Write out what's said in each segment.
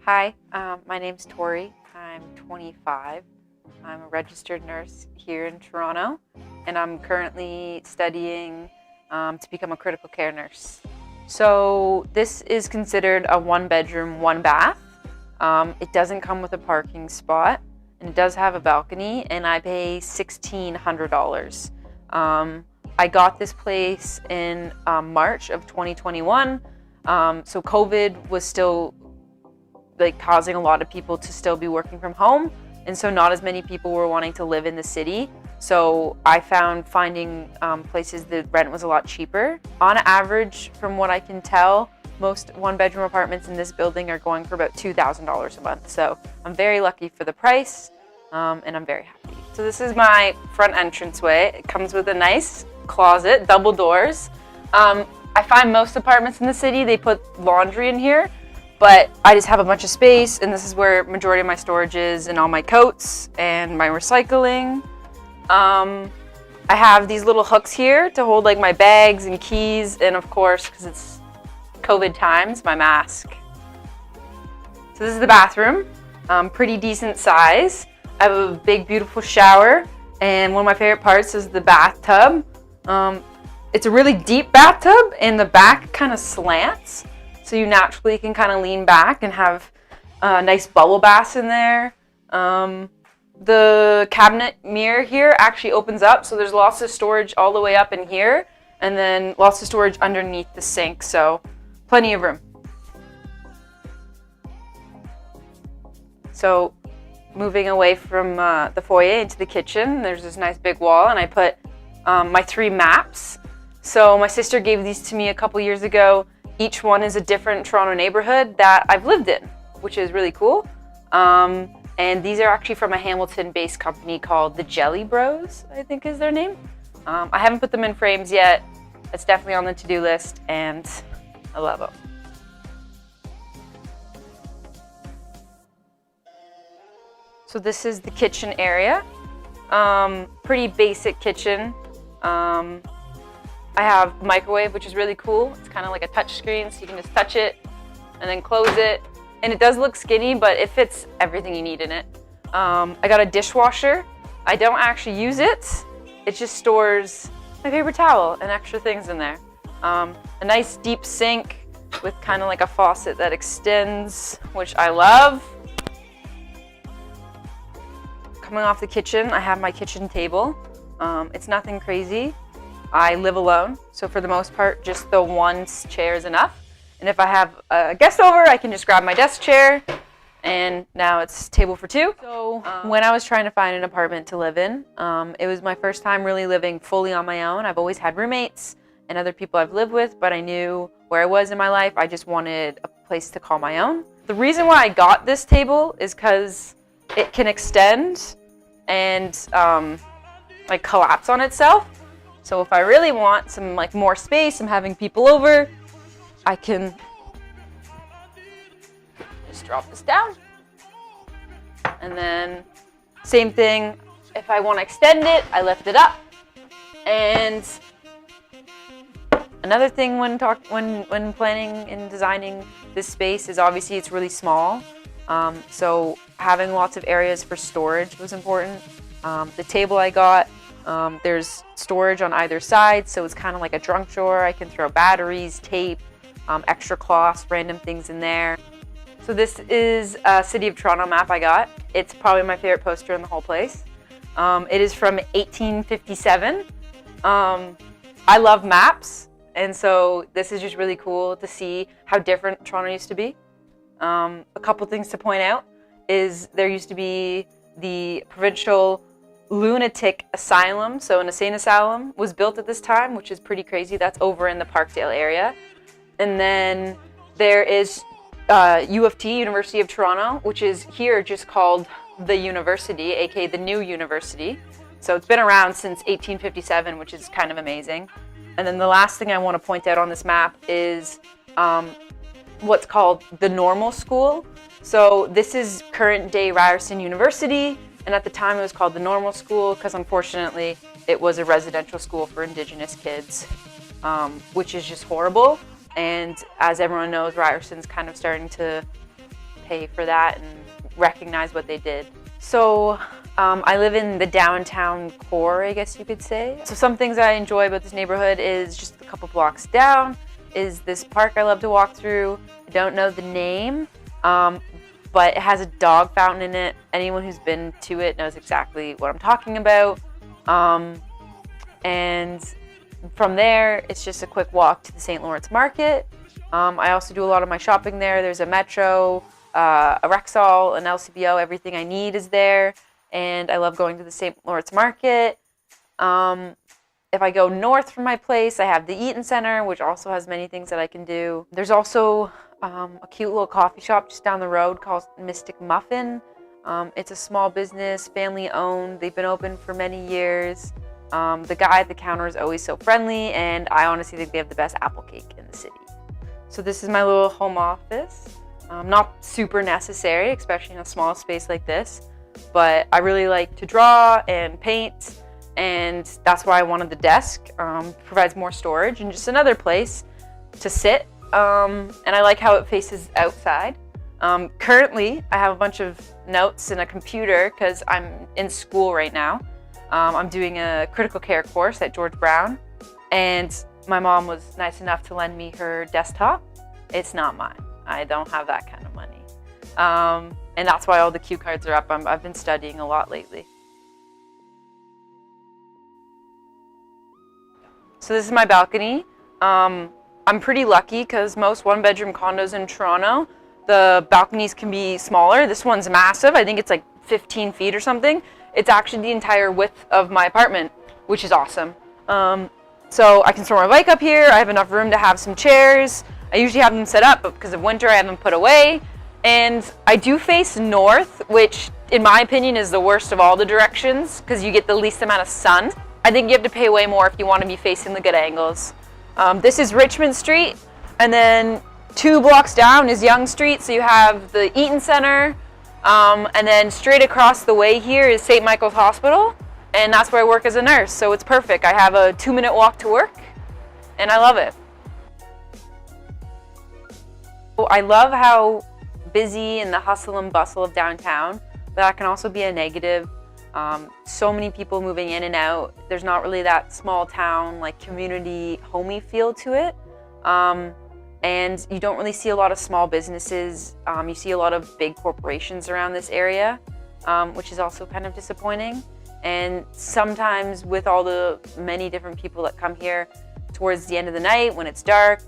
Hi, my name's Tori. I'm 25. I'm a registered nurse here in Toronto, and I'm currently studying to become a critical care nurse. So this is considered a 1-bedroom, 1-bath. It doesn't come with a parking spot, and it does have a balcony, and I pay $1,600. I got this place in March of 2021, so COVID was still causing a lot of people to still be working from home, and so not as many people were wanting to live in the city. So I found finding places the rent was a lot cheaper. On average, from what I can tell, most 1-bedroom apartments in this building are going for about $2,000 a month. So I'm very lucky for the price, and I'm very happy. So this is my front entranceway. It comes with a nice closet, double doors. I find most apartments in the city, they put laundry in here, but I just have a bunch of space, and this is where majority of my storage is, and all my coats and my recycling. I have these little hooks here to hold my bags and keys, and of course, because it's COVID times, my mask. So this is the bathroom, pretty decent size. I have a big, beautiful shower, and one of my favorite parts is the bathtub. It's a really deep bathtub, and the back kind of slants. So you naturally can kind of lean back and have nice bubble baths in there. The cabinet mirror here actually opens up, so there's lots of storage all the way up in here, and then lots of storage underneath the sink, so plenty of room. So moving away from the foyer into the kitchen, there's this nice big wall, and I put my 3 maps. So my sister gave these to me a couple years ago. Each one is a different Toronto neighborhood that I've lived in, which is really cool. And these are actually from a Hamilton-based company called the Jelly Bros, I think is their name. I haven't put them in frames yet. It's definitely on the to-do list, and I love them. So this is the kitchen area. Pretty basic kitchen. I have a microwave, which is really cool. It's kind of like a touch screen, so you can just touch it and then close it. And it does look skinny, but it fits everything you need in it. I got a dishwasher. I don't actually use it. It just stores my paper towel and extra things in there. A nice deep sink with kind of like a faucet that extends, which I love. Coming off the kitchen, I have my kitchen table. It's nothing crazy. I live alone, so for the most part, just the one chair is enough. And if I have a guest over, I can just grab my desk chair, and now it's table for 2. So when I was trying to find an apartment to live in, it was my first time really living fully on my own. I've always had roommates and other people I've lived with, but I knew where I was in my life. I just wanted a place to call my own. The reason why I got this table is because it can extend and collapse on itself. So if I really want some more space, I'm having people over, I can just drop this down. And then same thing, if I want to extend it, I lift it up. And another thing when planning and designing this space is obviously it's really small. So having lots of areas for storage was important. The table I got, there's storage on either side, so it's kind of like a junk drawer. I can throw batteries, tape, extra cloths, random things in there. So this is a City of Toronto map I got. It's probably my favorite poster in the whole place. It is from 1857. I love maps, and so this is just really cool to see how different Toronto used to be. A couple things to point out is there used to be the provincial lunatic asylum, so an insane asylum was built at this time, which is pretty crazy. That's over in the Parkdale area. And then there is U of T, University of Toronto, which is here just called the University, aka the New University. So it's been around since 1857, which is kind of amazing. And then the last thing I want to point out on this map is what's called the normal school. So this is current day Ryerson University. And at the time it was called the normal school because unfortunately it was a residential school for Indigenous kids, which is just horrible. And as everyone knows, Ryerson's kind of starting to pay for that and recognize what they did. So I live in the downtown core, I guess you could say. So some things I enjoy about this neighborhood is just a couple blocks down is this park I love to walk through. I don't know the name, but it has a dog fountain in it. Anyone who's been to it knows exactly what I'm talking about. And from there, it's just a quick walk to the St. Lawrence Market. I also do a lot of my shopping there. There's a Metro, a Rexall, an LCBO, everything I need is there. And I love going to the St. Lawrence Market. If I go north from my place, I have the Eaton Center, which also has many things that I can do. There's also a cute little coffee shop just down the road called Mystic Muffin. It's a small business, family owned. They've been open for many years. The guy at the counter is always so friendly, and I honestly think they have the best apple cake in the city. So this is my little home office. Not super necessary, especially in a small space like this, but I really like to draw and paint, and that's why I wanted the desk. Provides more storage and just another place to sit, and I like how it faces outside. Currently, I have a bunch of notes and a computer because I'm in school right now. I'm doing a critical care course at George Brown, and my mom was nice enough to lend me her desktop. It's not mine. I don't have that kind of money. And that's why all the cue cards are up. I've been studying a lot lately. So this is my balcony. I'm pretty lucky because most one-bedroom condos in Toronto, the balconies can be smaller. This one's massive. I think it's like 15 feet or something. It's actually the entire width of my apartment, which is awesome. So I can store my bike up here. I have enough room to have some chairs. I usually have them set up, but because of winter, I have them put away. And I do face north, which in my opinion is the worst of all the directions because you get the least amount of sun. I think you have to pay way more if you want to be facing the good angles. This is Richmond Street, and then 2 blocks down is Yonge Street. So you have the Eaton Center, and then straight across the way here is St. Michael's Hospital, and that's where I work as a nurse. So it's perfect. I have a 2-minute walk to work, and I love it. I love how busy and the hustle and bustle of downtown, but that can also be a negative. So many people moving in and out. There's not really that small town, like community, homey feel to it. And you don't really see a lot of small businesses. You see a lot of big corporations around this area, which is also kind of disappointing. And sometimes with all the many different people that come here towards the end of the night when it's dark,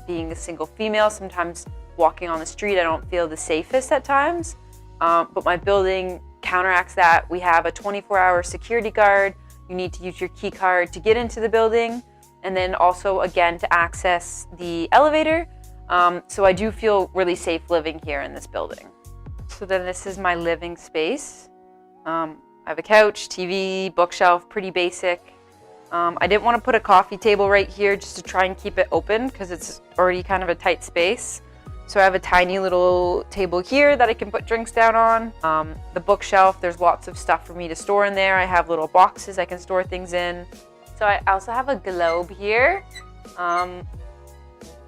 being a single female, sometimes walking on the street, I don't feel the safest at times. But my building counteracts that. We have a 24-hour security guard. You need to use your key card to get into the building, and then also again to access the elevator. So I do feel really safe living here in this building. So then this is my living space. I have a couch, TV, bookshelf, pretty basic. I didn't want to put a coffee table right here just to try and keep it open because it's already kind of a tight space. So I have a tiny little table here that I can put drinks down on. The bookshelf, there's lots of stuff for me to store in there. I have little boxes I can store things in. So I also have a globe here.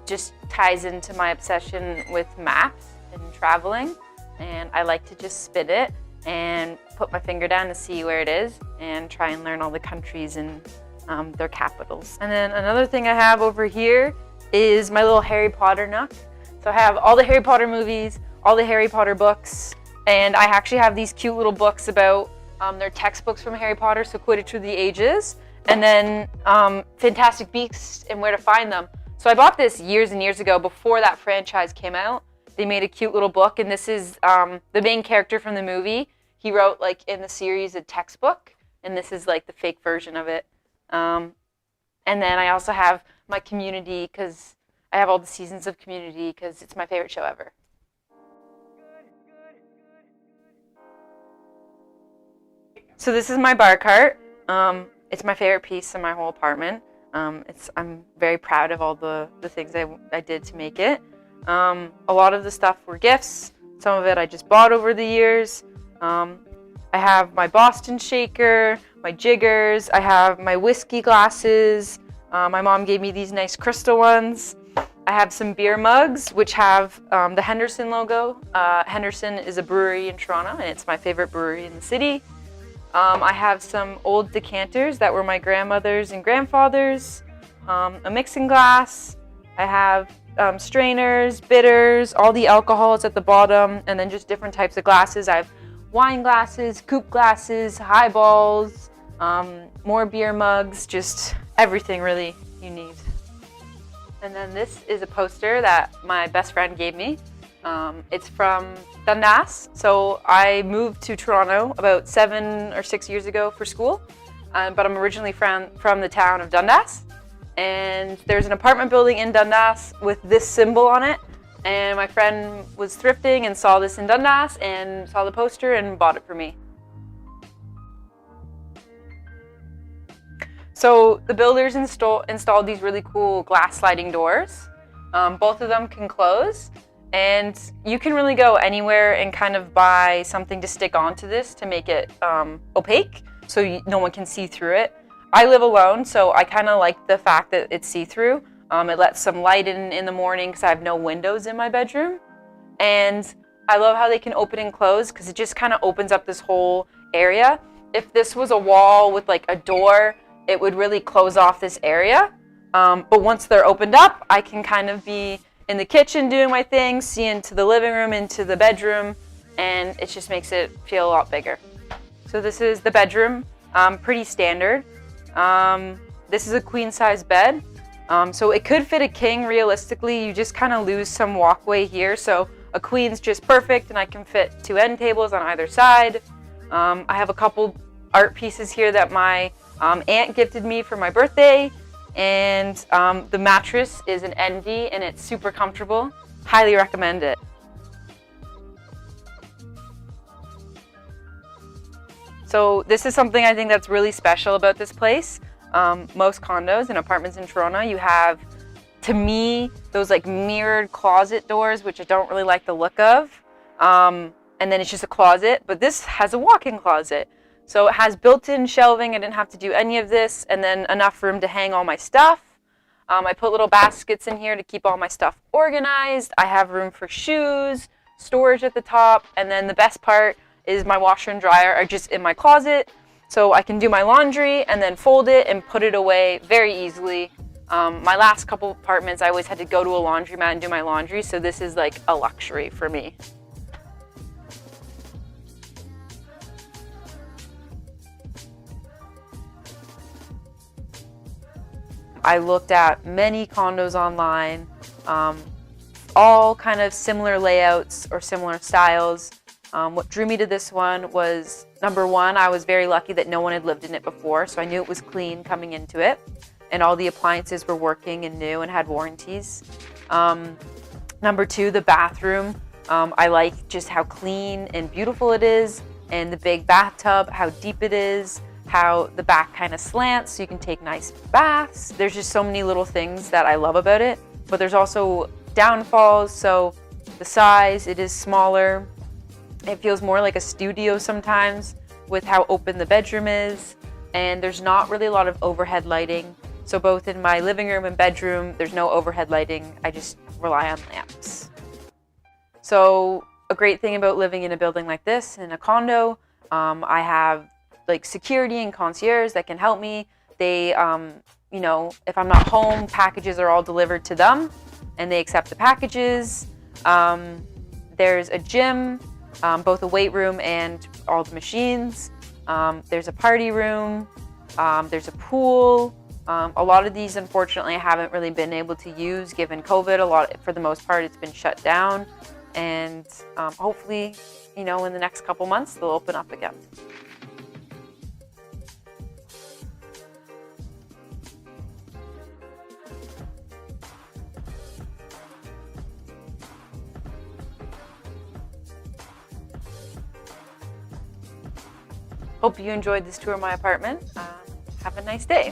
Just ties into my obsession with maps and traveling. And I like to just spin it and put my finger down to see where it is and try and learn all the countries and their capitals. And then another thing I have over here is my little Harry Potter nook. So I have all the Harry Potter movies, all the Harry Potter books, and I actually have these cute little books about their textbooks from Harry Potter, so Quidditch Through the Ages, and then Fantastic Beasts and Where to Find Them. So I bought this years and years ago before that franchise came out. They made a cute little book, and this is the main character from the movie. He wrote, like, in the series, a textbook, and this is like the fake version of it. And then I also have my Community, because I have all the seasons of Community because it's my favorite show ever. So this is my bar cart. It's my favorite piece in my whole apartment. I'm very proud of all the things I did to make it. A lot of the stuff were gifts. Some of it I just bought over the years. I have my Boston shaker, my jiggers. I have my whiskey glasses. My mom gave me these nice crystal ones. I have some beer mugs which have the Henderson logo. Henderson is a brewery in Toronto, and it's my favorite brewery in the city. I have some old decanters that were my grandmother's and grandfather's, a mixing glass. I have strainers, bitters, all the alcohols at the bottom, and then just different types of glasses. I have wine glasses, coupe glasses, highballs, more beer mugs, just everything really you need. And then this is a poster that my best friend gave me. It's from Dundas. So I moved to Toronto about 7 or 6 years ago for school, but I'm originally from the town of Dundas. And there's an apartment building in Dundas with this symbol on it. And my friend was thrifting and saw this in Dundas and saw the poster and bought it for me. So the builders installed these really cool glass sliding doors. Both of them can close, and you can really go anywhere and kind of buy something to stick onto this to make it opaque so no one can see through it. I live alone, so I kind of like the fact that it's see-through. It lets some light in the morning because I have no windows in my bedroom. And I love how they can open and close because it just kind of opens up this whole area. If this was a wall with like a door, it would really close off this area. But once they're opened up, I can kind of be in the kitchen doing my thing, see into the living room, into the bedroom, and it just makes it feel a lot bigger. So this is the bedroom, pretty standard. This is a queen size bed. So it could fit a king realistically. You just kind of lose some walkway here. So a queen's just perfect, and I can fit 2 end tables on either side. I have a couple art pieces here that my aunt gifted me for my birthday. And the mattress is an Envy, and it's super comfortable. Highly recommend it. So this is something I think that's really special about this place. Most condos and apartments in Toronto, you have, to me, those like mirrored closet doors, which I don't really like the look of. And then it's just a closet, but this has a walk-in closet. So it has built-in shelving. I didn't have to do any of this, and then enough room to hang all my stuff. I put little baskets in here to keep all my stuff organized. I have room for shoes, storage at the top, and then the best part is my washer and dryer are just in my closet. So I can do my laundry and then fold it and put it away very easily. My last couple apartments, I always had to go to a laundromat and do my laundry, so this is like a luxury for me. I looked at many condos online, all kind of similar layouts or similar styles. What drew me to this one was, number one, I was very lucky that no one had lived in it before, so I knew it was clean coming into it, and all the appliances were working and new and had warranties. Number two, the bathroom. I like just how clean and beautiful it is, and the big bathtub, how deep it is, how the back kind of slants so you can take nice baths. There's just so many little things that I love about it, but there's also downfalls. So the size, it is smaller. It feels more like a studio sometimes with how open the bedroom is, and there's not really a lot of overhead lighting. So both in my living room and bedroom, there's no overhead lighting. I just rely on lamps. So a great thing about living in a building like this, in a condo, I have like security and concierge that can help me. They, you know, if I'm not home, packages are all delivered to them and they accept the packages. There's a gym, both a weight room and all the machines. There's a party room. There's a pool. A lot of these, unfortunately, I haven't really been able to use given COVID. For the most part, it's been shut down. And hopefully, you know, in the next couple months, they'll open up again. Hope you enjoyed this tour of my apartment. Have a nice day.